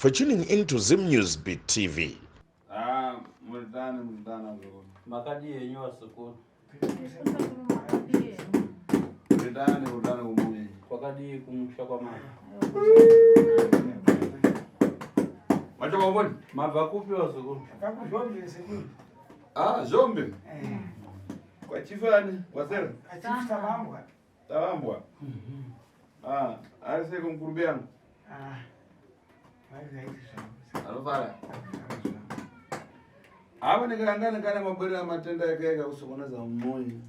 for tuning into Zim News Beat TV. Makadi yenyu wasukuru. Wakadi kumusha kwa mama. Macho maboni? Mava kupi wasukuru? Zombi. Kwa chifani, wasela? Chifu tabambwa. Tabambwa. Alise kumkurubiana. Alofala. Aba nikangana kana mabwera matenda yakeka kusokoneza mmoyo.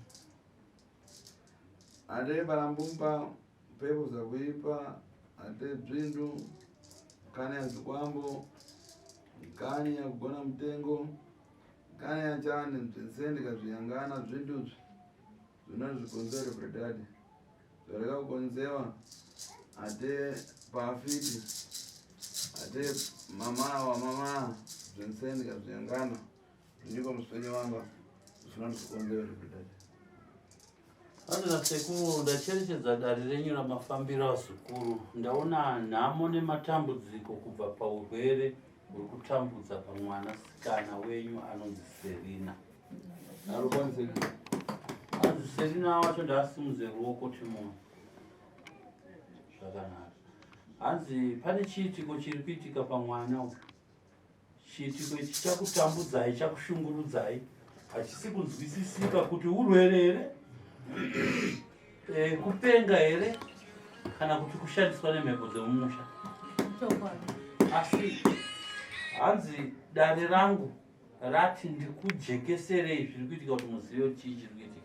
Ade barambumpa pepo za kuipa, ade bzindu kana ya zikwambo, kani ya kugona mtengo, kani ya chane mtensende kaziyangana bzindu zvinozvikonzera bredadi. Zvareka kukonzewa ade pafiti, ade mama zvinsende kaziyangana. Niko mspenye wanga zvinozvikonzera bredadi. Andina sekuru ndacherechedza dare renyu ramafambiro wasukuru. Ndaona nhamo nematambudziko kubva paurwere huri kutambudza pamwanasikana wenyu anonzi Serina. Narukwanzeki. Anzi Serina wacho ndasimudze ruoko timono. Zvakanaka. Anzi pane chiitiko chiri kuitika pamwana uyu. Chiitiko ichi chakutambudzai, chakushungurudzai. Hachisi kunzwisisika kuti urwere here, kupenga here, kana kuti kushandiswa nemhepo dzemumusha. Asi hanzi dare rangu rati ndikujekeserei zviri kuitika kuti muzive chii chiri kuitika.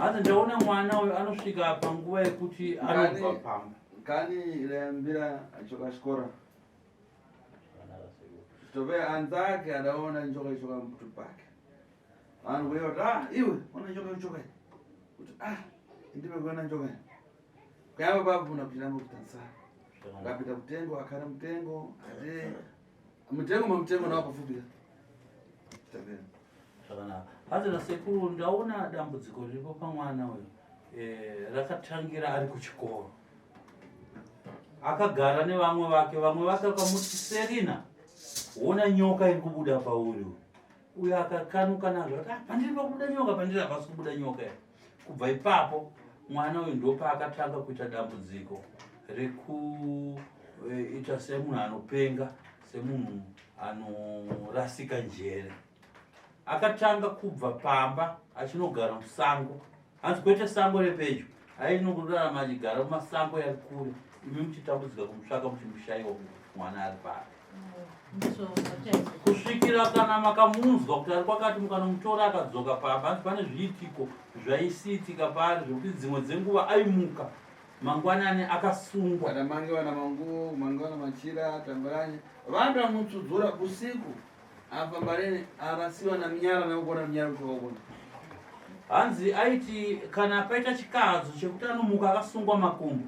Hanzi ndaona mwana uyu anosvika panguva yekuti anobva pamba. Kani ilambira achoka shikora. Tove anzake adaona njoka mtu pake. Vanhu weyo iwe ona njoka. Kuti ndibe kuona njoka. Kuyamba baba kuna kuchiramba kutansa. Ngapita kutengo akana mutengo ade mutengo nawo pafubira. Tabena. Zvakanaka. Hazina sekuru ndaona dambudziko riripo pamwana uyu. Rakatangira ari kuchikoro. Akagara nevamwe vake vakamuti Serina. Ona nyoka iri kubuda pauri. Uyu akakanuka nazvo pandiri pakubuda nyoka pandiri hapasi kubuda nyoka. Kubva ipapo mwana uyu ndopa akatanga kuita dambudziko rekuita semunhu anopenga, semunhu anorasika njere. Akatanga kubva pamba achinogara musango. Hanzi kwete sango repedyo, ainongorarama achigara mumasango yari kure. Imi muchitambudzika kumutsvaka muchimushaiwa mwana ari pari. Kusvikira kana makamunzwa kuti ari kwakati mukanomutora akadzoka pamba. Hanzi pane zviitiko zvaisiitika pari zvokuti dzimwe dzenguva aimuka mangwanani akasungwa. Kana mangiwana manguo, mangiwana machira, tambaranye. Vanhu vanotsudzura usiku. Afamba rene arasiwa na minyara na kuona minyara kuona. Hanzi aiti kana paita chikadzo chekuti anomuka akasungwa makumbo.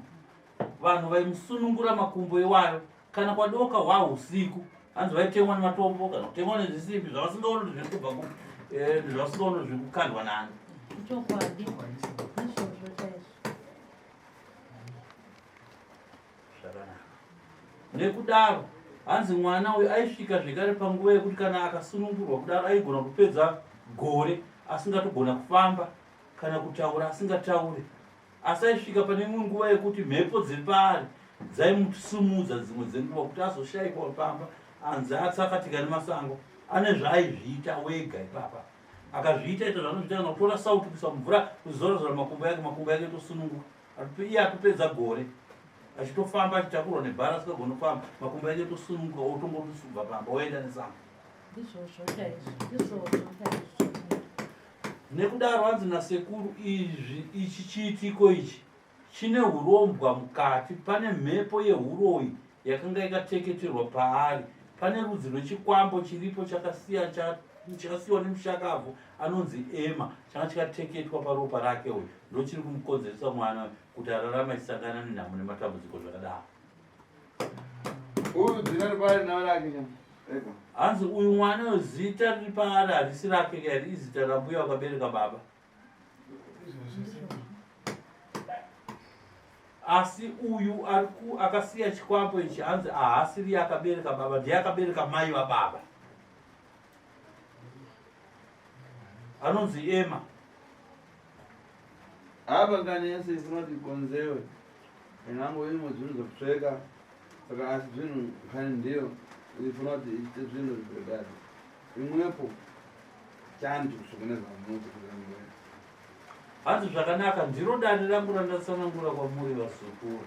Vanhu vaimusunungura makumbo iwayo kana kwadoka usiku. Hanzi vaitemwa nematombo kana kutemwa nezvisimbi zvavasingaona kuti zviri kubva zvavasingaona zviri kukandwa nani. Nekudaro hanzi mwana uyu aisvika zvekare panguva yekuti kana akasunungurwa kudaro aigona kupedza gore asingatogona kufamba kana kutaura asingataure. Asi aisvika pane imwe nguva yekuti mhepo dziri paari dzaimusumudza dzimwe dzenguva kuti azoshayikwa pamba. Hanzi atsakatika nemasango ane zvaaizviita wega ipapa. Akazviita zvanozviita kana kutora sauti kuisa mvura kuzora makumbo yake tosununguka. Iye atopedza gore achitofamba achitakurwa nebhara asikagona kufamba makumbo yake tosununguka otongotosubva pamba oenda nesango. Nekudaro hanzi nasekuru ichi chiitiko ichi chine urombwa mukati. Pane mhepo yehuroyi yakanga ikateketerwa paari. Pane rudzi rwechikwambo chiripo chakasiyiwa nemushakavhu anonzi Ema changa chikateketwa paropa rake uyu. Ndochiri kumukonzeresa mwana kuti ararama achisangana nenhamo nematambudziko zvakadaro. Uyu dzina ripari navarake chama. Hanzi uyu mwana zita riri paari harisi rake kari izita rambuya wakabereka baba. asi uyu akasiya chikwambo ichi anzi haasiri akabereka baba, ndiye akabereka mai vababa, anonzi Ema. Apa kanese ifuna kuti ikonzewe inango imo zvinhu zvekupfeka, saka asi zvinhu kani ndiyo ifuna kuti iite zvinhu zvirodaro imwepo chantu zvokuneza muti kuramwe. Hanzi zvakanaka, ndiro dare rangu randatsanangura kwamuri vasukuru.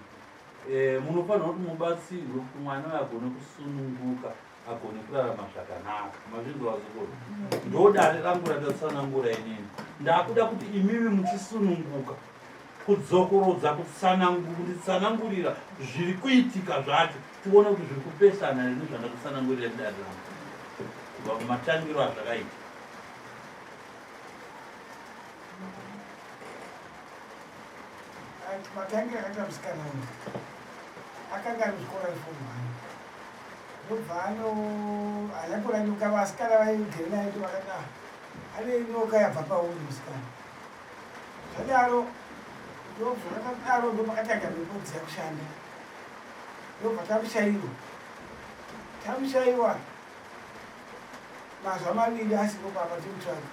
Munofanira kuti mubatsirwe kuti mwana uyu agone kusununguka, agone kurarama zvakanaka. Mazvinzwa vasukuru? Ndo dare rangu randatsanangura inini. Ndakuda kuti imimi muchisununguka, kudzokorodza, kutsanangurira zviri kuitika zvacho, tione kuti zviri kupesana nezvandatsanangurira dare rangu kubva kumatangiro azvakaita. Matangi akaita musikana uyu akanga ari kuchikora ifomhano ndobva anyamboranyuka vasikana vaigere naye to vakati ane nyoka yabva pauri musikana. Zvadaro ndobvakadaro ndopakatanga mhepo dziya kushanda, ndobva tamushayiwa mazuva maviri asipo papa timutsvaga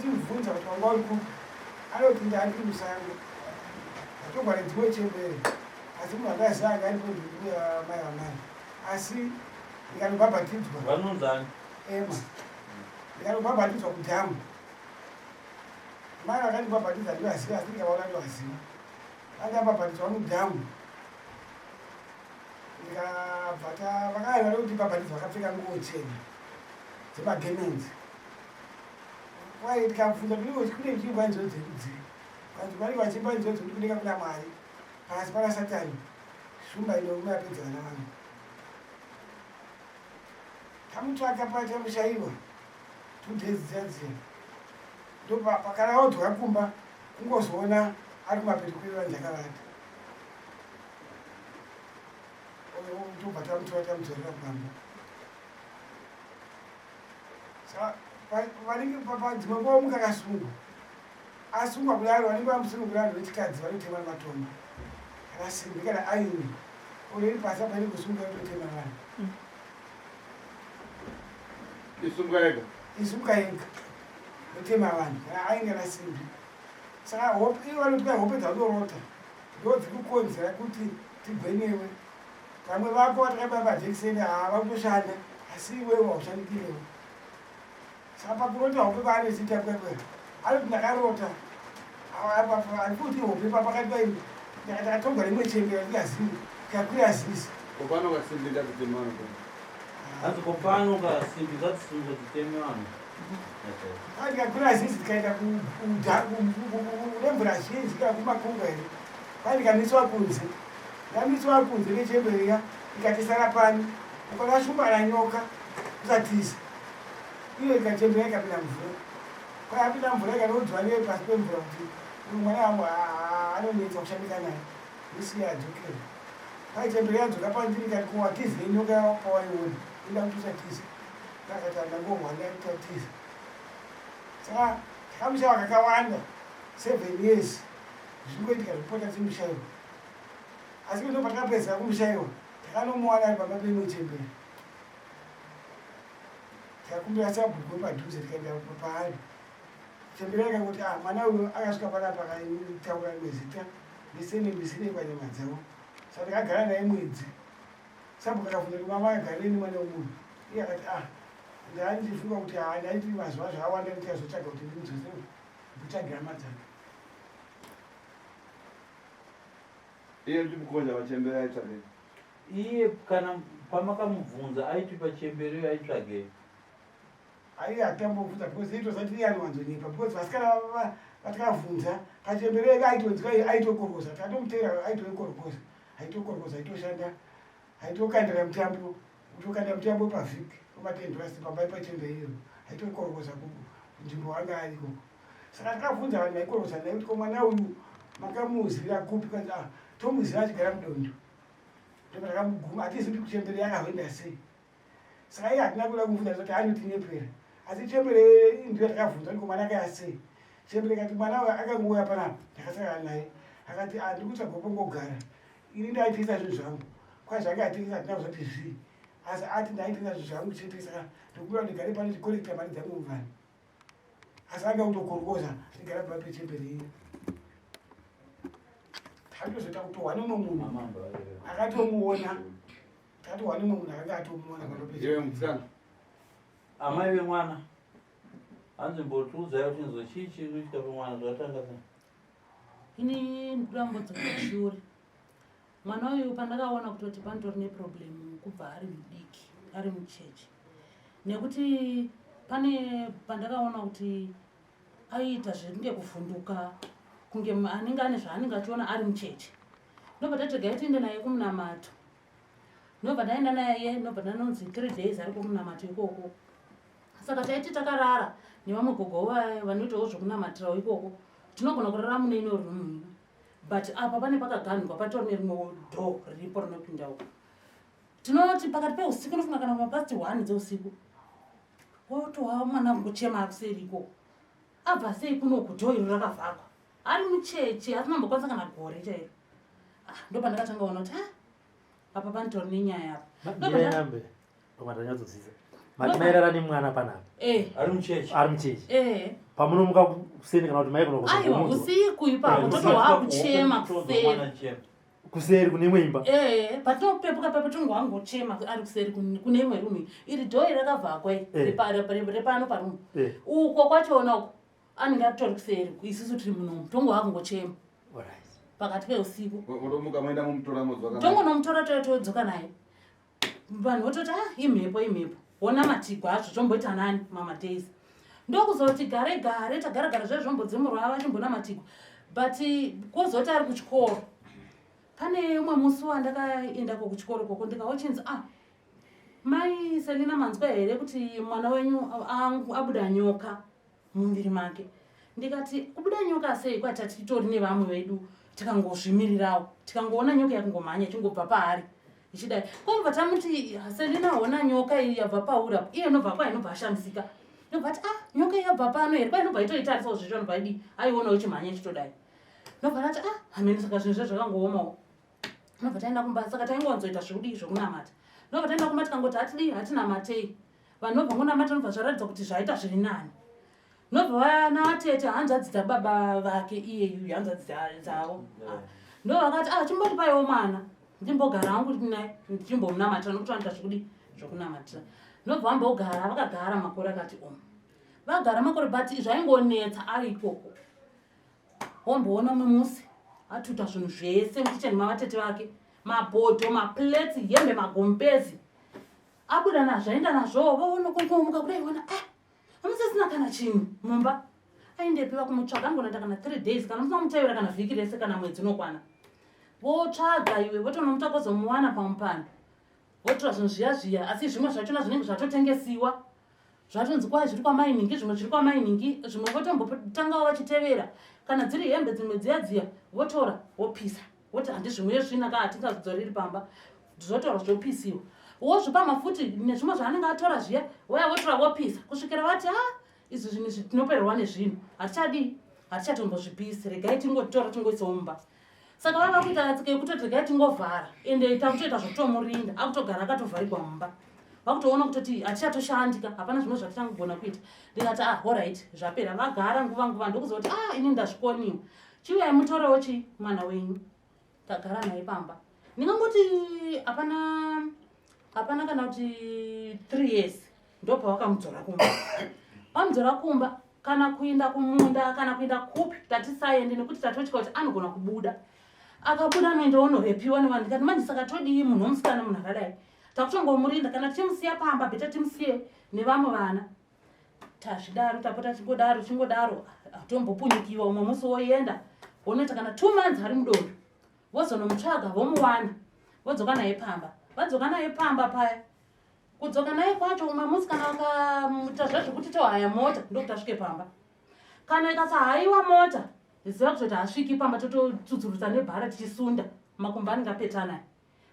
timubvunza kuti wanga uri kupi, anoti ndari musango atogara dzimwe chembere, asi munhu akaziva anga aripo ndikuya mai vamai, asi ndikanobhabhatidzwa vanonzani Ema, ndikanobhabhatidzwa kudhamu, mai vakandibhabhatidza ndivaziva, asi ndikavaona ndivaziva, vandabhabhatidzwa mudhamu, ndikabvata vakaiva nekuti bhabhatidzwa vakapfeka nguo chena dzemagemenzi. Wai ndikabvunza kuti kune chiimba njodzi dzekudzii, vantu vari vachimba njodzi kuti kunenge kuna Mwari, pasi pana Satani, shumba inomwe yapedza vana vangu. Tamutsvaka tamushayiwa 2 days dziya ndopakana odzoka kumba kungozoona ari kumapeto kwevana ndakavata, tobva tamudzorera kumamba. Vanenge padzimwe nguva munhu akasungwa, asungwa kudaro vanenge vamusunungura vanhu vechikadzi vanotema matombo kana simbi kana ayini, ureri pasi apa iri kusunga vanotema vanhu Isunga yega notema vanhu kana ayini kana simbi. Saka ivo vanoti kwai hope dzadorota ndo dzikukonzera kuti tigwenyewe. Vamwe vako vatakabaya majekiseni vakutoshanda, asi iwewe haushandikirewo. Saka pakurota hope paanezita kwekwe anoti ndakarota arikuti hope papakati paini ndakatongwa rimwe chembera ndingazivi kakwira zisi kopano kasimbi ndatitemano hanzi kopano kasimbi dzatisunga titeme vanhu ndikakwira zisi ndikaenda kunemvura zhinji kana kumakungwa here pandikamiswa kunze ndamiswa kunze nechemberiya ikatisara pani ukakashumbana nyoka usatiza iyo ikachembera ikapinda mvura. Kwayapinda mvura ikanodzwa neye pasi pemvura kuti uyu mwana wangu anonetsa kushandika naye isiya adzokera. Paichembera yadzoka panjiri ikati kuwatize nyoka pawaiona ida kuti usatiza, ndakati andangohwa ndakutatiza. Saka takamushayiwa kakawanda 7 years zvingoitika zvipota timushayiwa, asi ndo patakapedzera kumushayiwa takanomuwana ari pamba peimwe chembera. Tikakumbira sabhuku padhuze tikaenda paari chembera ikangoti mwana uyu akasvika panapa akaitaura rimwe zita ndisenembisine panyama dzavo. Saka ndakagara naye mwedzi, sabhuku akabvunza kuti mama agarirei mwana wemunhu, iye akati ndandifunga kuti ndaiti mazuva zvawanda ndikazotsvaga kuti ndimudzosewo ndikutsvagira madzaka. iye ndimukonja vachembera aitsvagei iye kana pamakamubvunza aiti pachembereyo aitsvagei aiye atambobvunza because itosati iye anowanzonyepa because vasikana vatakabvunza pachembereka aitonzwa aitokorokoza, tatomutera aitokorokoza, aitokorokoza, aitoshanda, aitokandira mutambo, utokanda mutambo pavhiki umatendurasi pambai pachemberiyo, aitokorokoza kunzvimbo wanga ariko. Saka takabvunza vanhu vaikorokoza naye kuti komwana uyu makamuzivira kupi, kanzi tomuziva achigara mudondo, ndopatakaguma hatizivi kuti kuchembere yakahwenda sei. Saka iye hatina kuda kumubvunza kuti anotinyepera, asi chembere ndiyo takabvunza kuti komwana akaya sei. Chembere kati mwana uyu akangouya panapa, takasangana naye akati ndikuti agopongogara ini ndaitengesa zvinhu zvangu kwazvake atengesa hatina kuzoti zvii asi ati ndaitengesa zvinhu zvangu chete saka ndikuda ndigare pane ndikolekta mari dzangu muvhani asi anga kutokorikoza ndigara pa pechemberi tatozota kuti wane umwe munhu akatomuona tati wane umwe munhu akanga atomuona iwe musikana amai vemwana hanzimbotiudzai kuti nzo chii chinoitika pamwana zvakatanga sei? Ini ndambodzoka shure. Mwana uyu pandakaona kutoti pandori neproblem kubva ari mudiki, ari mucheche. Nekuti pane pandakaona kuti aita zvekunge kuvhunduka, kunge anenge ane zvaanenge achiona ari mucheche. Ndobva tatega tiende naye kumunamato. Ndobva ndaenda naye, ndobva ndanonzi 3 days ari kumunamato ikoko. Saka taiti takarara nevamwe gogo vanoitawo zvokunamatirawo ikoko. Tinogona kurara mune ino room but apa pane pakaganhwa patori nerimwe door riripo rinopinda uko. Tinoti pakati peusiku nofunga kana mapasti 1 dzeusiku wotowa mwana kungochema kuseri iko abva sei kunoku door iro rakavhagwa ari mucheche atinambokwanisa kana gore chairo. Ndopa ndakatanga kuona kuti apa panitori nenyaya apa ndirambe pamatanyadzosisa matimairara nemwana panapa ari mucheche ari mucheche pamunomuka kuseni kana kuti maigona aiwa usiku ipapo totohwa kuchema kuseri kuseri kune imwe imba patinopepuka pepo tingowangochema ari kuseri kune imwe rumi iri dhoo rakavhagwa repano parumu uko kwachona uko anenge atori kuseri isusu tiri munomu tongowangochema pakati peusiku tongonomutora todzoka naye vanhu vototi imhepo wona matigwa azvo zvomboita nani mamadays ndokuzoti gare tagara zve zvombodzimurwa vachimbona matigwa but kwozoti ari kuchikoro. Pane umwe musi wandakaenda kuchikoro koko ndikawochinzi mai Selina manzwa here kuti mwana wenyu abuda nyoka mumuviri make. Ndikati kubuda nyoka sei kwati titori nevamwe vedu tikangozvimirirawo tikangoona nyoka yakungomhanya ichingobva paari ichidai kwobva tamuti Selina ona nyoka iyi yabva paura iye nobva kwainobva ashamisika nobva ati nyoka yabva pano here kwainobva itoitarisawo zvezvo nobva idi aionawo ichimhanya ichitodai nobva tati hamene saka zvinhu zvakangoomawo nobva taenda kumba saka taingonzoita zvekudii zvokunamata nobva taenda kumba tikangoti hatidii hatinamatei vanhu nobva ngonamata nobva zvaratidza kuti zvaita zviri nani nobva vanatete hanzvadzi dzababa vake iyeyu hanzvadzi dzavo ndo vakati chimboti paiwo mwana ndimbogara hangu naye ndichimbomunamatira nokuti vanoita zvekudii zvokunamatira nobva vambogara vakagara makore akati vagara makore but zvaingonetsa ari ikoko womboona umwe musi atuta zvinhu zvese mukicheni mavatete vake mabhodho maplates hembe magombezi abuda nazvaenda nazvo vaona kungomuka kudai ona amusisina kana chinhu mumba aindepiwa kumutsvaga angonaita kana 3 days kana musina mutaivira kana vhiki rese kana mwedzi unokwana votsvaga iwe votonomuta kozomuwana pamupando votora zvinhu zviya asi zvimwe zvachona zvinenge zvatotengesiwa zvatonzi kwai zviri kwamainingi zvimwe zviri kwamainingi zvimwe votombotangawo vachitevera kana dziri hembe dzimwe dziya votora vopisa voti handizvimwe zvina hatingazodzoreri pamba zvotora zvopisiwa wozvipa mafuti nezvimwe zvaanenge atora zviya waya votora vopisa kusvikira vati izvi zvinhu izvi tinopererwa nezvinhu hatichatombozvipisi regai tingotora tingoisawo mumba saka vava kuita tsika yekutoti regai tingovhara ende takutoita zvokutomurinda akutogara akatovharirwa mumba vakutoona kutoti hatichatoshandika hapana zvimwe zvatichanogona kuita ndikati alright zvapera vagara nguva ndokuzoti ini ndazvikoniwa chiuyai mutorewo mwana wenyu tagara naye pamba ndingangoti hapana kana kuti 3 years ndobva vakamudzora kumba vamudzora kumba kana kuenda kumunda kana kuenda kupi tatisaende nekuti tatotya kuti anogona kubuda akabuda anoendawo nohepiwa nevanhu ndikati manje saka todii munhu womusikana munhu akadai takutongomurinda kana tichimusiya pamba bheta timusiye nevamwe vana tazvidaro tapota chingodaro hatombopunyikiwa umwe musi woenda wonoita kana 2 months ari mudondo vozonomutsvaga vomuwana vodzoka naye pamba vadzoka naye pamba paya kudzoka naye kwacho umwe musi kana akamuita zvezvekuti tohaya mota ndokuti asvike pamba kana ikasahaiwa mota ziva kutoti asviki pamba tototsudzurutsa nebhara tichisunda makumba anenge apetanaye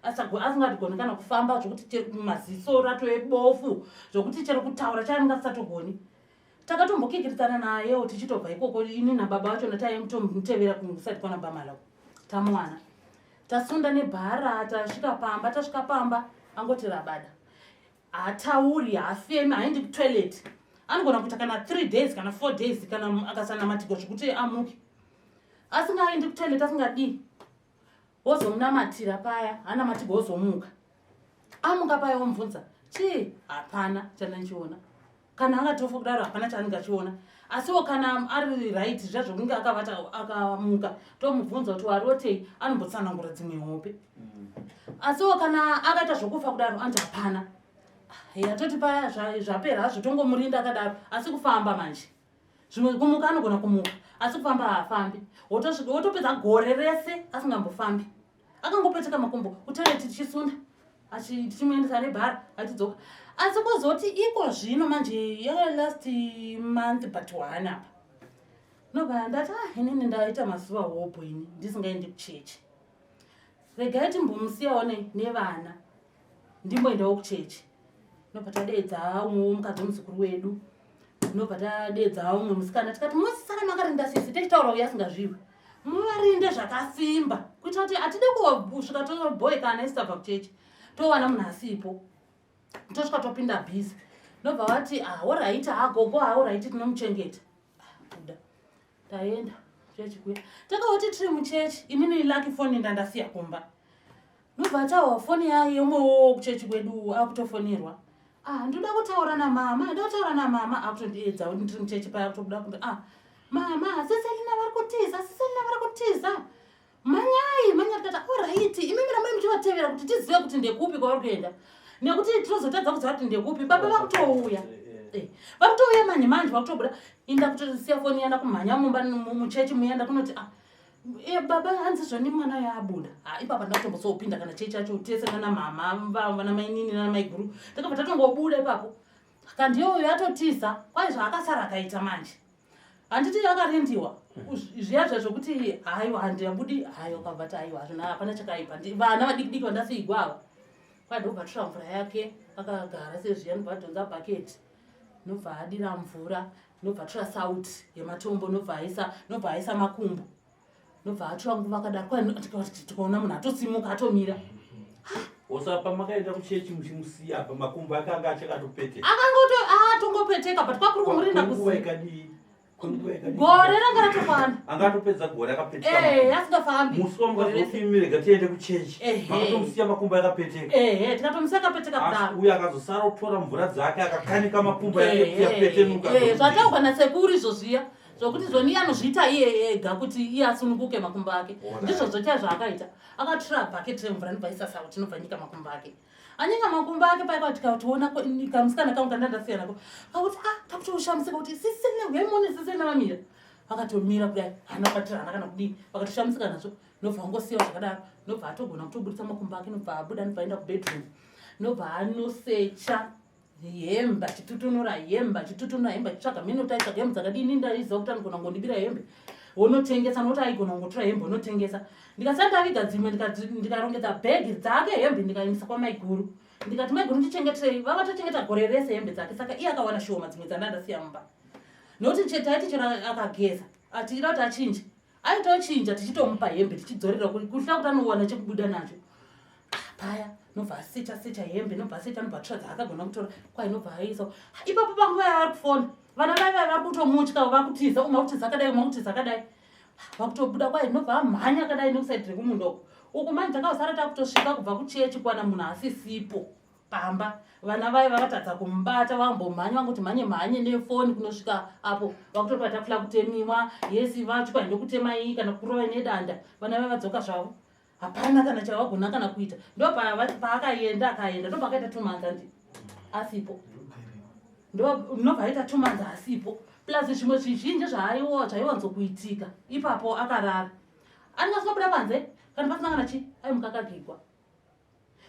asingatigoni kana kufamba zvokuti maziso rato ebofu zvokuti chero kutaura chaanenge asisatogoni takatombokikirisana nayewo tichitobva ikoko ini nababa vacho nataimutevera kusati kwana bamalaku tamuwana tasunda nebhara tasvika pamba angoti rabada hatauri haafemi haendi kutoilet anogona kuita kana 3 days kana 4 days kana akasanamatigwa zvekuti amuke asingaendi kutoilet asingadii wozomunamatira paya anamatigwa wozomuka amuka paya womubvunza chii hapana chandachiona kana angatofa kudaro hapana chaangachiona asiwo kana ari right zvazvokunge akavata akamuka tomubvunza kuti warotei anombotsanangura dzimwe hope asiwo kana akaita zvokufa kudaro anti hapana yatoti paya zvapera hazvo tongomurinda akadaro asi kufamba manje zvimwe kumuka anogona kumuka asi kufamba haafambi wotopedza gore rese asingambofambi akangopeteka makumbo kutoileti tichisunda tichimuendesa nebhara achidzoka asi kwozoti iko zvino manje last month but 1 apa nobva ndati inini ndaita mazuva hopo ini ndisingaendi kuchechi regai timbomusiyawo nevana ndimboendawo kuchechi nobva tadeedza umwe mukadzi womuzukuru wedu nobva tadeedza umwe musikana tikati mosisana makarinda sisi tichitaura uye asingazviwi muvarinde zvakasimba kuitira kuti hatide kusvika tobhoekana isitabva kuchechi towana munhu asipo tosvika topinda bhizi nobva vati oraiti agogo oraiti tinomuchengeta buda taenda chechi kuya takauti tiri muchechi inini laki foni ndandasiya kumba nobva tawa foni yemwewo kuchechi kwedu akutofonirwa ndoda kutaura namama akutondiedza kuti ndiri muchechi paya kutobuda kuti mama seselina vari kutiza manyai tikati oraiti imimi ramai muchivatevera kuti tizive kuti ndekupi kwavari kuenda nekuti tinozotadza kuziva kuti ndekupi baba vakutouya vakutouya manje vakutobuda inda kutosiya foni yanda kumhanya mumba muchechi muyenda kunoti baba hanzi zvoni mwana yaabuda ipapa ndakutombosopinda kana chechi yacho tese nana mama vana mainini nana maiguru takabva tatongobuda ipapo kandiyoyo yatotiza kwai zvaakasara akaita manje handiti akarindiwa zviya zvazvokuti haiwa handiyambudi hayo kabva taiwa hazvona hapana chakaipa vana vadikidiki vandasiigwa ava kwadobva tura mvura yake akagara sezviya nobva adhonza bhaketi nobva adira mvura nobva tura sauti yematombo nobva aisa makumbo nobva atura nguva akadaro kwai tikaona munhu atosimuka atomira osapa makaenda kuchechi muchimusiya apa makumbo akanga achakatopeteka tongopeteka but kwakuri kumurinda gore ranga ratokwana angatopedza gore akapeteka asingafambi musi wamukazofimire tiende kuchechi makatomusiya makumbo akapeteka tikatomusiya akapeteka kudaro uye akazosara kutora mvura dzake akakanika makumbo yapetenuka zvataugwa nasekuru izvo zviya zvokuti zvoni anozviita iye ega kuti iye asununguke makumbo ake ndizvo zvocha zvaakaita akatura bhaketi remvura nobva isasa kuti nobva nyika makumbo ake anyika makumbo ake paika tikatoona kamusikana kangu kandandasiyanako akuti takutoushamisika kuti sisene hwemone sisene vamira akatomira kudai hana kwatira hana kana kudii vakatoshamisika nazvo nobva angosiyawo zvakadaro nobva atogona kutobudisa makumbo ake nobva abuda nobva aenda kubedroom nobva anosecha hembe achitutunura hembe achitsvaga minoti aitsvaga hembe dzakadini ndaiziva kuti anogona kungondibira hembe wonotengesa nokuti aigona kungotora hembe unotengesa ndikasati ndaviga dzimwe ndikarongedza bhegi dzake hembe ndikaendesa kwamaiguru ndikati maiguru ndichengeterei vakatochengeta gore rese hembe dzake saka iye akawana shoma dzimwe dzandandasiya mumba nokuti chetaiti chero akageza atiida kuti achinje aitochinja tichitomupa hembe tichidzorera kuhla kuti anowana chekubuda nacho paya nobva asecha hembe nobva asecha nobva tura dzaakagona kutora kwai nobva aisa ipapo panguva yavari kufona vana vaiva vari kutomutya vakutiza umwe akutiza akadai umwe akutiza akadai vakutobuda kwai nobva amhanya akadai nekusaidhi rekumundoko uku manje takasara takutosvika kubva kuchechi kuwana munhu asisipo pamba vana vaiva vatadza kumubata vambomhanya vangoti mhanye nefoni kunosvika apo vakutopa takula kutemiwa yesi vachikwaende kutemai kana kurova nedanda vana vaiva vadzoka zvavo hapana kana chavagona kana kuita ndopaakaenda akaenda ndopakaita tumanza asipo ndobva aita tumanza asipo plus zvimwe zvizhinji zvaiwanzokuitika ipapo akarara angasingabuda panze kana pasina kana chi aimuka akagigwa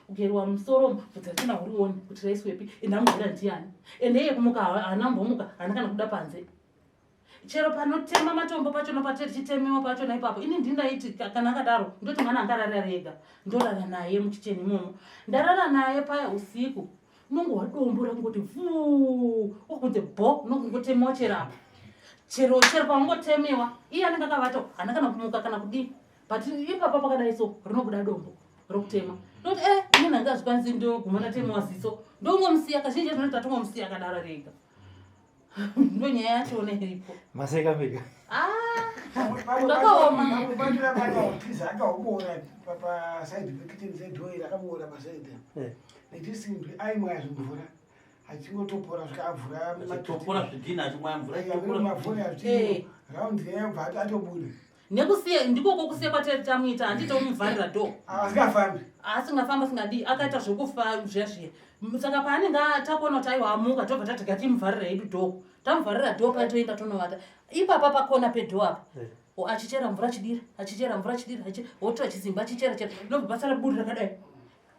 kugeriwa musoro bvudzi richina hurioni kuti raiswepi endamugera ndiani ende iye kumuka hanambomuka hana kana kuda panze chero panotema matombo pachona patichitemiwa pachona ipapo ini ndindaiti kana akadaro ndoti mwana angarara rega ndorara naye mukicheni imomo ndarara naye paya usiku nongowa dombo rakungoti vhuu wakunze bho nongotemiwa cherapo chero pangotemiwa iye anenge akavata hana kana kumuka kana kudii but ipapa pakadai so rinobuda dombo rokutema noti munhu anga azvikwanisi ndoguma ndatemwa ziso ndongomusiya kazhinji zvinoti tatongomusiya akadaro rega ndonyaya yachona iripo maseka mega ndakaoma pakautiza akaubora pasaidi pekitini zedhoiri akabuora pasaidi nechisimbi aimwa zvimvura achingotopora zvikavhura topora zvidhina achimwa mvura mavhura yazvii raundi yabva atobuda nekusiya ndikoko kusiya kwatamuita handitomuvharira dho asingafambi asingafamba singadii akaita zvokufa zvezviye saka paanenge takuona kuti aiwa amuka tobva tatega timuvharira hedu dho tamuvharira dho patoenda tonovata ipapa pakona pedho apa achichera mvura chidira achichera mvura chidira wotora chizimba achichera nobva pasara buri rakadai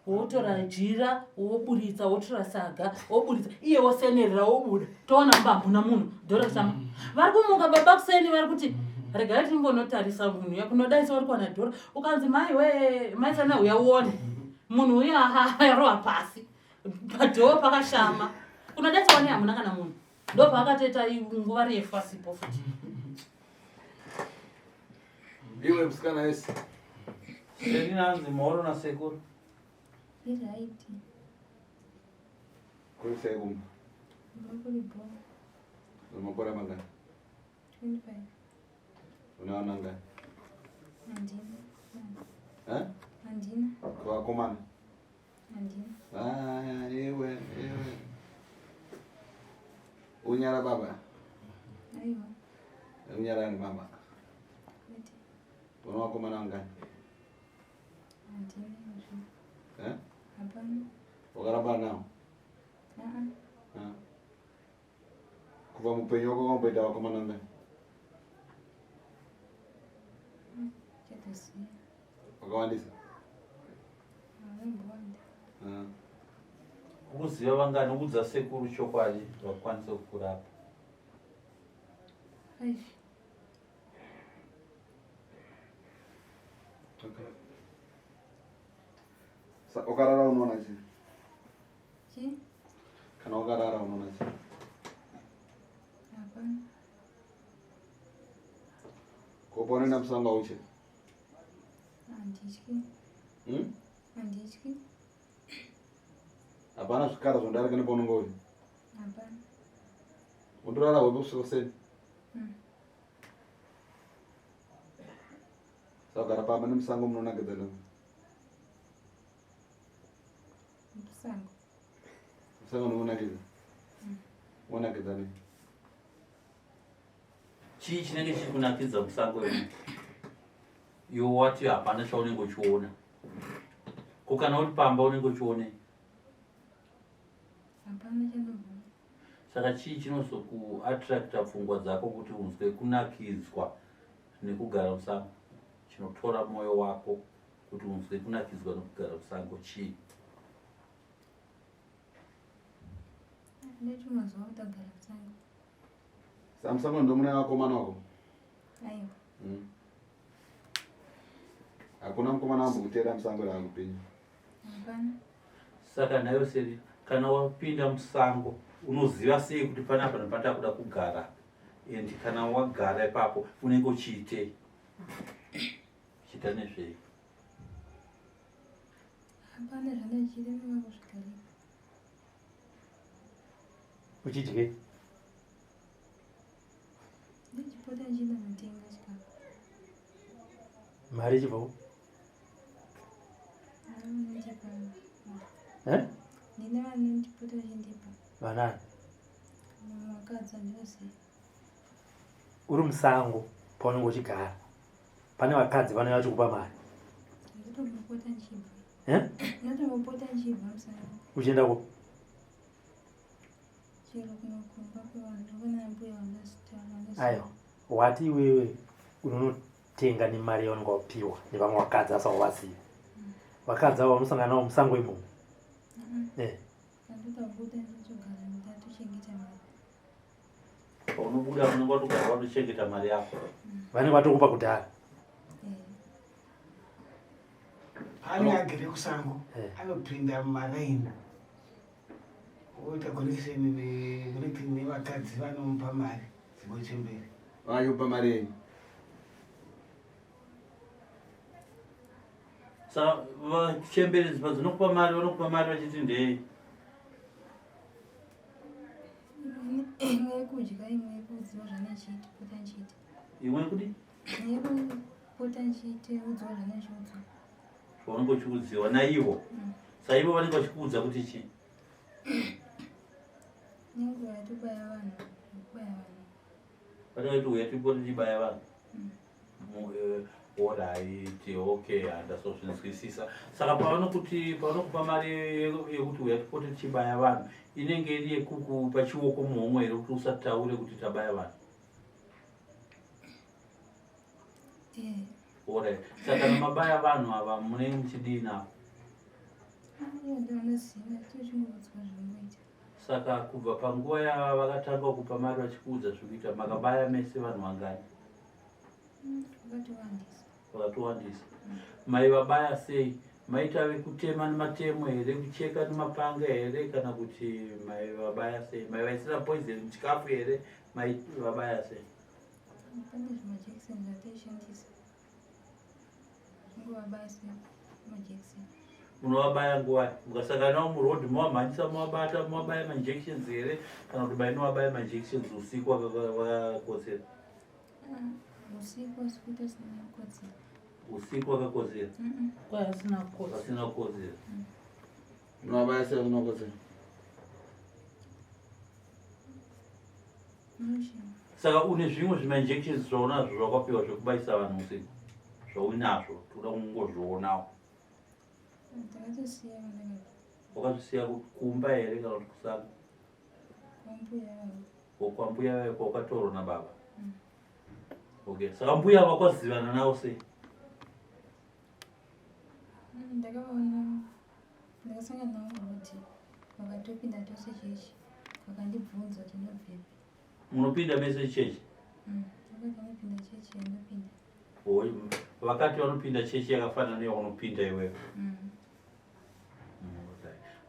wotora jira woburitsa wotora saga woburitsa iye wosenerera wobuda toona mbambu namunhu dhora kusama vari kumuka baba kuseni vari kuti regai timbonotarisa munhu yakunodaisa uri kuwana dhora ukanzi mai we maisana uya uone munhu uya yarohwa pasi padhoo pakashama kunodaisa wani hamuna kana munhu ndo paakatoita nguva refu asipo futi iwe musikana esi seninanzi mhoro nasekuru iraiti kurisaikumba ndokuribo umakora mangani 25 unawana ngani andina kuvakomana andina iwe unyara baba aiwa unyara ni mama ete unawakomana ngani andina izvo hapana wakaramba nao kuva mupenyu wako kwamboita vakomana ngani chatosiya wakawandisa avaimbowanda kuziva vangani udza sekuru chokwadi vakwanise kukurapa 5 ukarara unoona chii chi kana ukarara unoona chii hapana kopa unoenda musango auche handityi hapana zvikara zvondarika nepaunonga uri hapana undorara hope kusvika kuseni sakugara pamba nemusango munonakidza navo musango musango nomunakidza unakidza nei chii chinenge chiri kunakidza musango iwo wati hapana chaunenge uchiona ko kana uri pamba unenge uchionei hapana chanobva saka chii chinozokuattracta pfungwa dzako kuti unzwe kunakidzwa nekugara musango chinotora mwoyo wako kuti unzwe kunakidzwa nekugara musango chii ndechimazuva kutagara musango samusango ndomune vakomana wako aiwa hakuna mukomana wambokutera musango raakupenyu hapana saka nayo seri kana wapinda musango unoziva sei kuti panapa nepata kuda kugara and kana wagara ipapo unenge uchiitei chiita nezvei hapana zvandachiremewa kusvikarei uchidye ndechipota nchienda mutenga chikafu mari ichibvawo avanondipa ndine vanonchipota vachindipa vanani vakadzi andinoziva uri musango paunenge uchigara pane vakadzi vanouya vachikupa mari ndinotombopota nchibva musango uchiendako chero kunokumba kwevanhu ndokona mbuya vandasita aiwa wati iwewe unonotenga nemari yaunenge wapiwa nevamwe vakadzi asauvaziva vakadzi avo vanosangana navo musango imomo kandotabuda ndotogara ndatochengeta mari paunobuda unenge watogara watochengeta mari yako vanenge vatokupa kudhara ane agere kusango anopinda mumaraini oita connection nevakadzi vanomupa mari dzibo chemberi vayopa mari yenyu Saka vachemberedzi padzinokupa mari vanokupa mari vachiti ndei? imwe yekudya imwe yekuudziwa zvanechiti pota nchiti Imwe kudi? yekupota nchiti udziwa zvanechiudziwa Zvaunenge uchiudziwa naivo. Saka ivo vanenge vachikuudza kuti chii? nenguva yatobaya vanhu kubaya vanhu Vanenge vachiti uya tipoti tibaya vanhu. Alright, okay, andazozvinzwisisa. Saka pavanokupa mari yekuti uya tipoti tichibaya vanhu, inenge iri yekukupa chioko muhomwe here kuti usataure kuti tabaya vanhu. Alright. Saka kana mabaya vanhu ava munenge muchidii navo? ndovanoziva tochingoudzwa zvingoita Saka kubva panguva yavakatanga kupa mari vachikuudza zvekuita makabaya mese vanhu vangani? vakatowandisa Vakatowandisa. Maivabaya sei? Maita vekutema nematemo here, kucheka nemapanga here, kana kuti maivabaya sei? Maivaisira poison muchikafu here, maivabaya sei? pane zvimajekiseni zvataishandisa zvingovabaya semajekiseni Munovabaya nguva mukasangana navo murodhi mavamhanyisa mavabata mavabaya majections here, kana kuti mainovabaya majections usiku vakakotsera? usiku asikuita sina kukodzera Usiku vakakotsera? Kwai asina kukodzera. Vasina kukotsera. Munovabaya sei vanokodzera? munoshina Saka une zvimwe zvimajections zvaunazvo zvakapiwa zvekubaisa vanhu usiku zvaunazvo toda kungozvionawo. ndakatosiya vandakati Wakazvisiya kumba here kana kuti kusaka? kwambuya vavo Kwambuya kwakatorwa nababa. Okay, saka mbuya vakwazivana navo sei? ndakavaona ndakasangana navo kuti vakatopinda tose chechi vakandibvunza kuti ndobvepi Munopinda mese chechi? vakati vanopinda chechi yandopinda Vakati vanopinda chechi yakafanana neyaunopinda iwewe.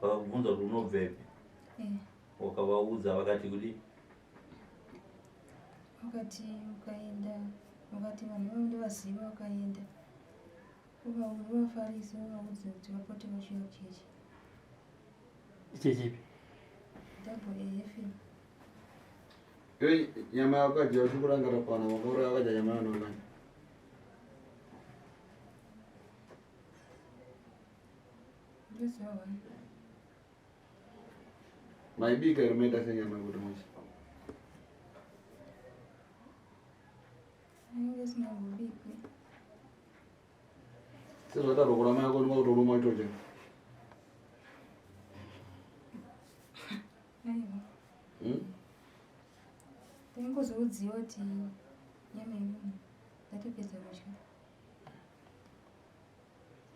Vakakubvunza kuti unobvepi? Wakavaudza vakati kuti wakati ukaenda wakati vanhu vavo ndovaziva ukaenda uvafarisa uvaudza kuti vapote vachiuya kuchechi Ichechipi? double AFL Iwe nyama yakadya uchikurangara pana wakaura wakadya nyama yanonani. ndoziva vanhu Maibika here maita senyama kuti mose. ainge singambobikwi Sezvataro kurama yako ndingakutoruma itoje. aiwa ndingozoudziwa kuti nyama yemunhu ndatopedza kudya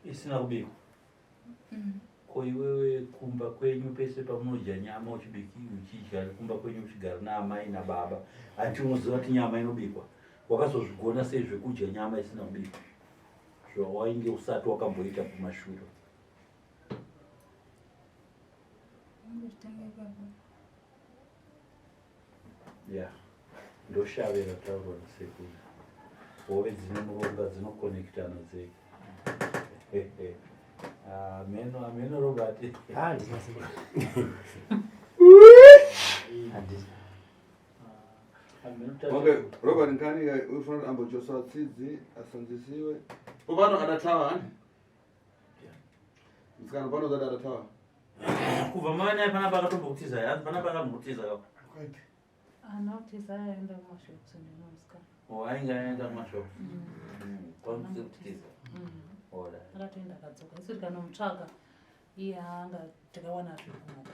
isina kubikwa. Ko iwewe kumba kwenyu pese pamunodya nyama uchidya kumba kwenyu uchigara naamai nababa, ati unoziva kuti nyama inobikwa. Wakazozvigona sei zvekudya nyama isina kubikwa zvawainge usati wakamboita kumashure? angozvitanga ipapo Ya, ndoshavira taurwa nasekuru. Hove dzine muronga dzinokonekitana dzega. Ameno Robert. Handina simba. Handina. Okay, Robert Nkani ufanele ambojosa tsidzi asanzisiwe. Ubano adatawa hani? Msikana bano zada adatawa. Kubva manya panapa akatombokutiza here, panapa akambokutiza kapo. Kwete. Anotisa aenda kumashops ndinomusikana. Ainge aenda kumashops. Kwakuti kutiza. Ora. Akatoenda akadzoka isiri kanomutsvaga iye anga takawana zvekunaka.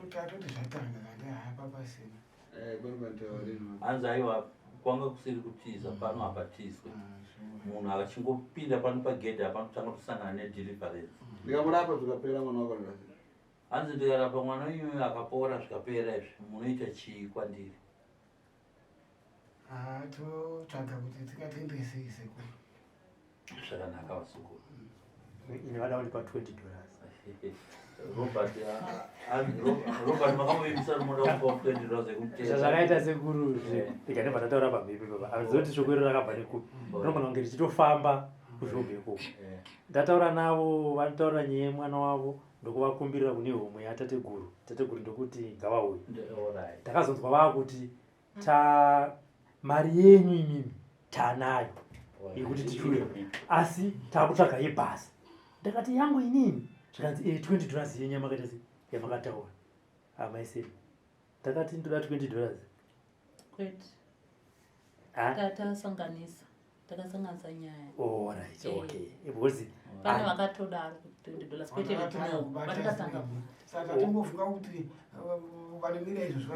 Tatoti zvatanga kande hapa pasina. Bano bantawarino. Hanzi aiwa kwanga kusiri kutiza pano hapatizwe. Munhu akachingopinda pano pagedhe apanotanga kusangana nedeliverance. Ndikamurapa zvikapera mwana wako ndasi. Hanzi ndikarapa mwana uyu akapora zvikapera izvi, munoita chii kwandiri? Totsvaga kuti tikatendesei sekuru. Zvakanaka vasukuru. Ine vada ulipa $20. Robert makamuimisa rumoda kupa $20 ekumutesa. Zvakaita sekuru ndikane patataura pamhepo baba. Azoti shoko iro rakabva nekupi. Rinogona kunge richitofamba kuzvobeko ndataura navo vanotaura nyaya yemwana wavo ndokuvakumbirira kune homwe yatateguru tateguru ndokuti ngavauye takazonzwa vakuti mari yenyu imimi tanayo yekuti titure asi takutsvaga yebhasi ndakati yangu inini zvikanzi $20 yenyama yamakataura amaisei takati ndoda $20 kwete tatasanganisa takasanganisa nyaya alright okay because pane vakatodaro $20 kwete vatakatanga saka tombofunga kuti vanemira izvo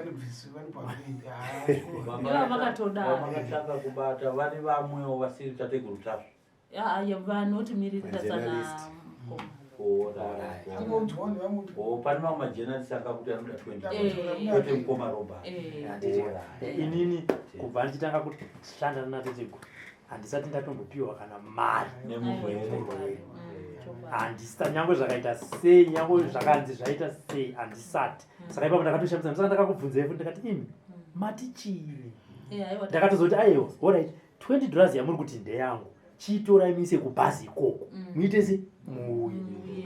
vakatanga kubata vane vamwewo vasiri tateguru tasvo vanhu votimiririra sana pane mamwe majenalisi akakuti anoda 20 kwete mukoma robert inini kubva ndichitanga kushanda nateteguru handisati ndatombopiwa kana mari handisati nyangwe zvakaita sei nyangwe zvakanzi zvaita sei handisati saka ipapo ndakatoshamisa saka ndakakubvunzaifu ndikati imi mati chiini ndakatozoti aiwa alright $20 yamuri kuti ndeyangu chitora imise kubhazi ikoko muite se muuyi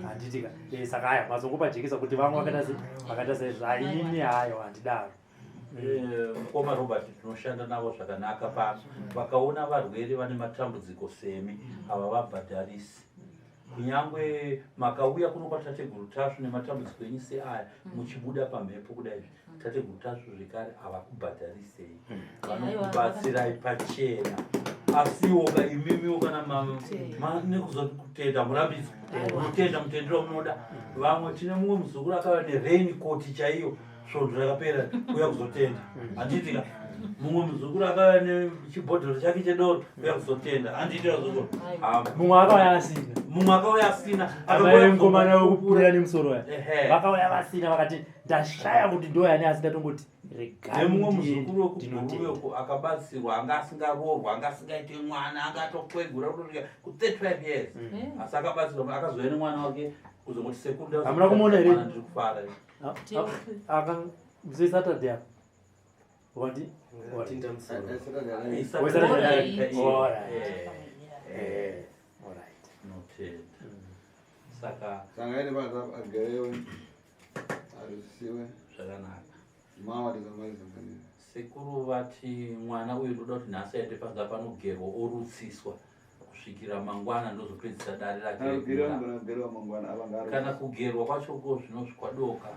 handitika saka aya mazongopajekisa kuti vamwe vakaita sezvaini hayo handidaro mukoma robert tinoshanda navo zvakanaka vakaona varwere vane matambudziko semi ava vabhadharisi kunyangwe makauya kuno kwatateguru tasvo nematambudziko enyu seaya muchibuda pamhepo kudaizvi tateguru tasvo zvekare havakubhadharisei vanokubatsirai pachena asiwo imimiwo kana nekuzokutenda murambidzo unotenda mutendero munoda vamwe tine mumwe muzukuru akava nerain coat chaiyo svondo rakapera kuya kuzotenda handiitika mumwe muzukuru akava nechibhodhoro chake chedoro kuya kuzotenda handiitira zoko mumwe akauya asina akaengomana wekupurira nemusoro vakauya vasina vakati ndashaya kuti ndo yani asi ndatongoti nemumwe muzukuru wekuguruyoko akabatsirwa anga asingaroorwa anga asingaite mwana anga atokwegura kutosvika ku35 years asi akabatsirwa akazouya nemwana wake kuzongoti sekuru hamuna kumuona here ndiri kufara Saturday wati Tinta musoro. Saka Sangani bata agerewe arisiwe zvakanaka. Mama ndizamaliza ngani. Sekuru vati mwana uyu ndoda kuti nhasi aende panga panogerwa orutsiswa kusvikira mangwana ndozopedzisa dare rake. Gerwa mangwana avangaro. Kana kugerwa kwacho ko zvinosvikwa doka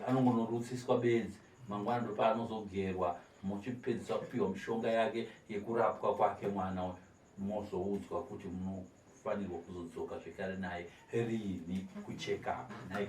anongonorutsiswa bedzi mangwana ndo paanozogerwa muchipedzisa kupiwa mishonga yake yekurapwa kwake mwana mozoudzwa kuti munofanirwa kuzodzoka zvekare naye rini kucheka naye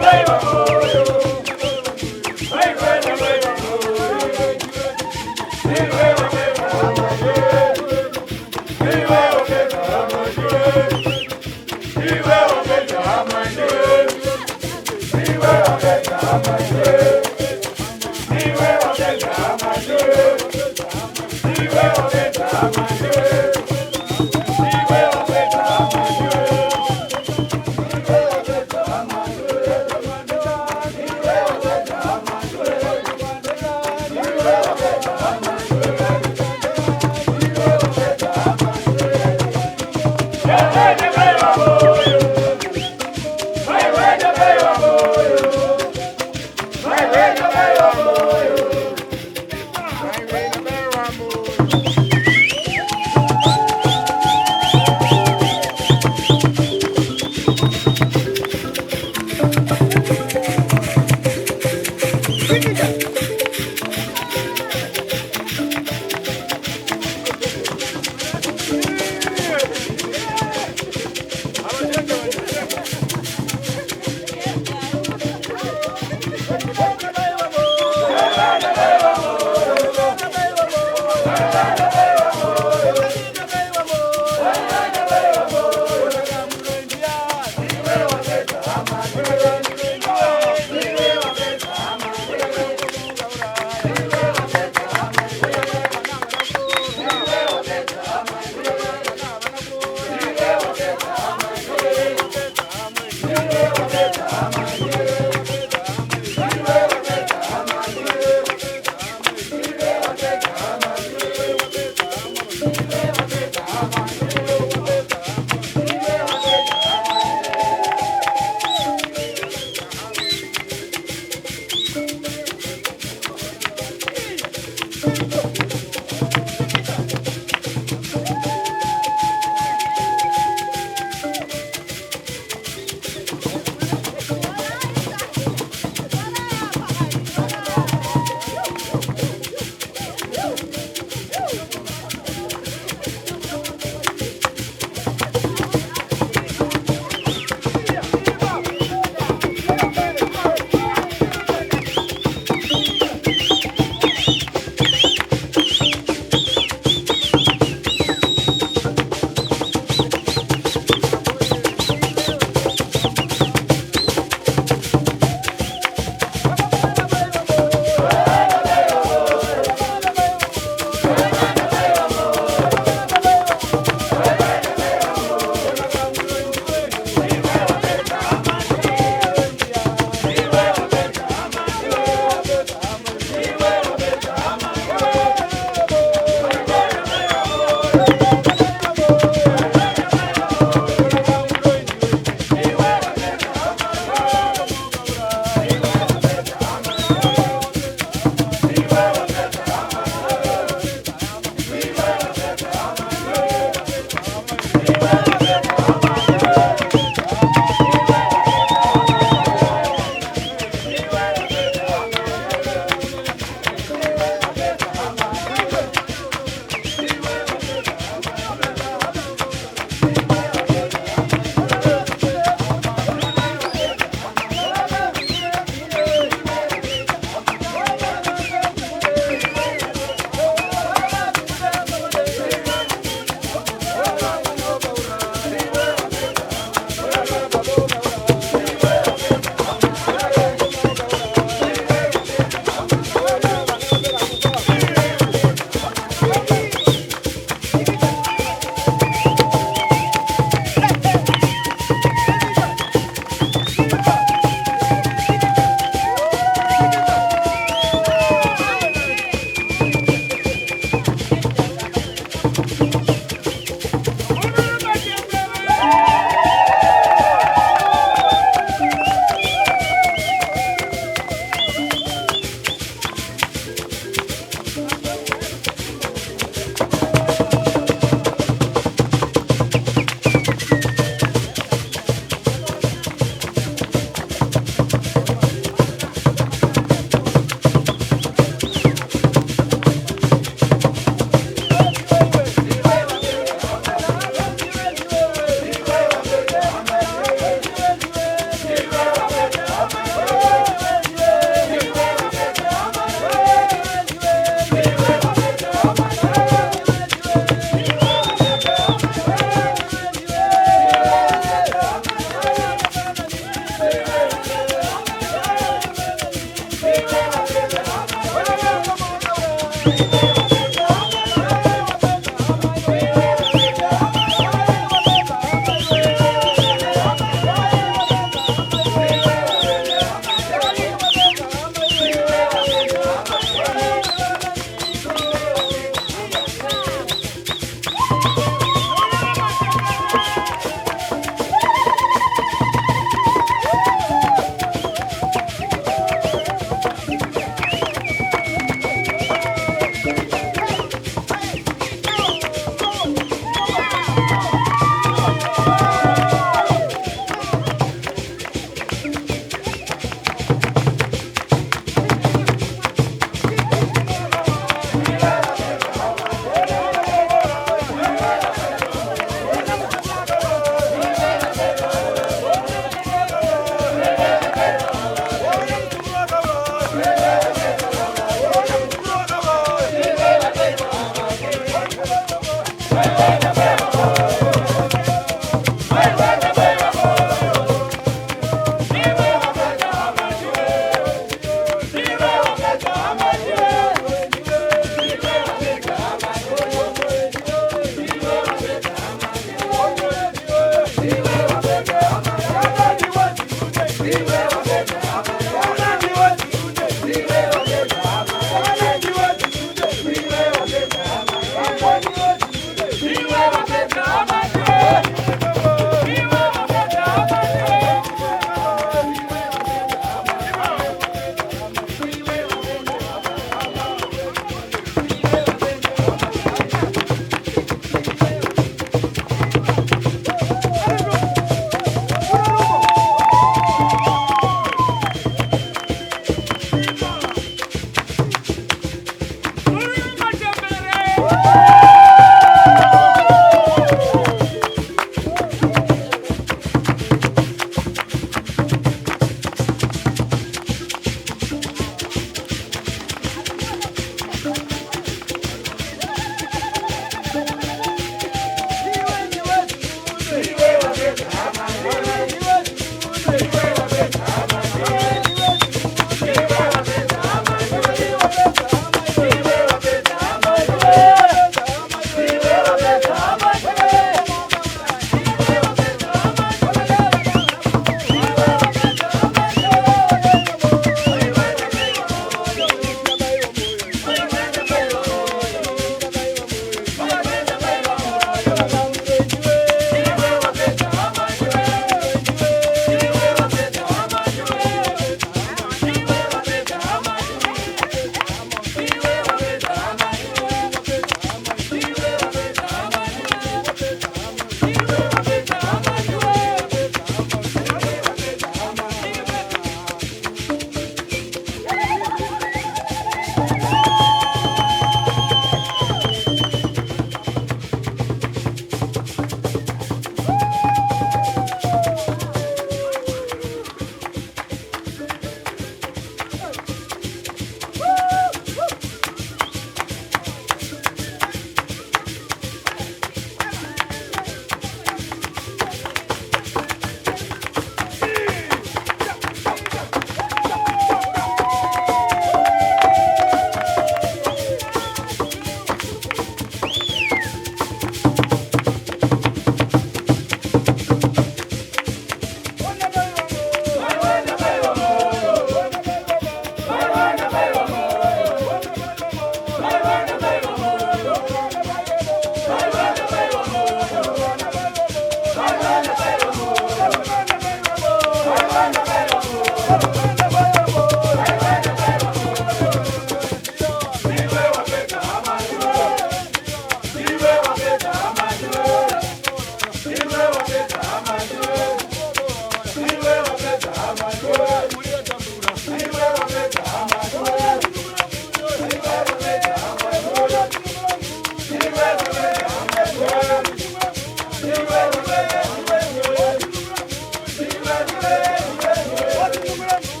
What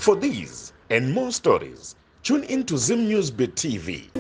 For these and more stories, tune into Zim Newsbeat TV.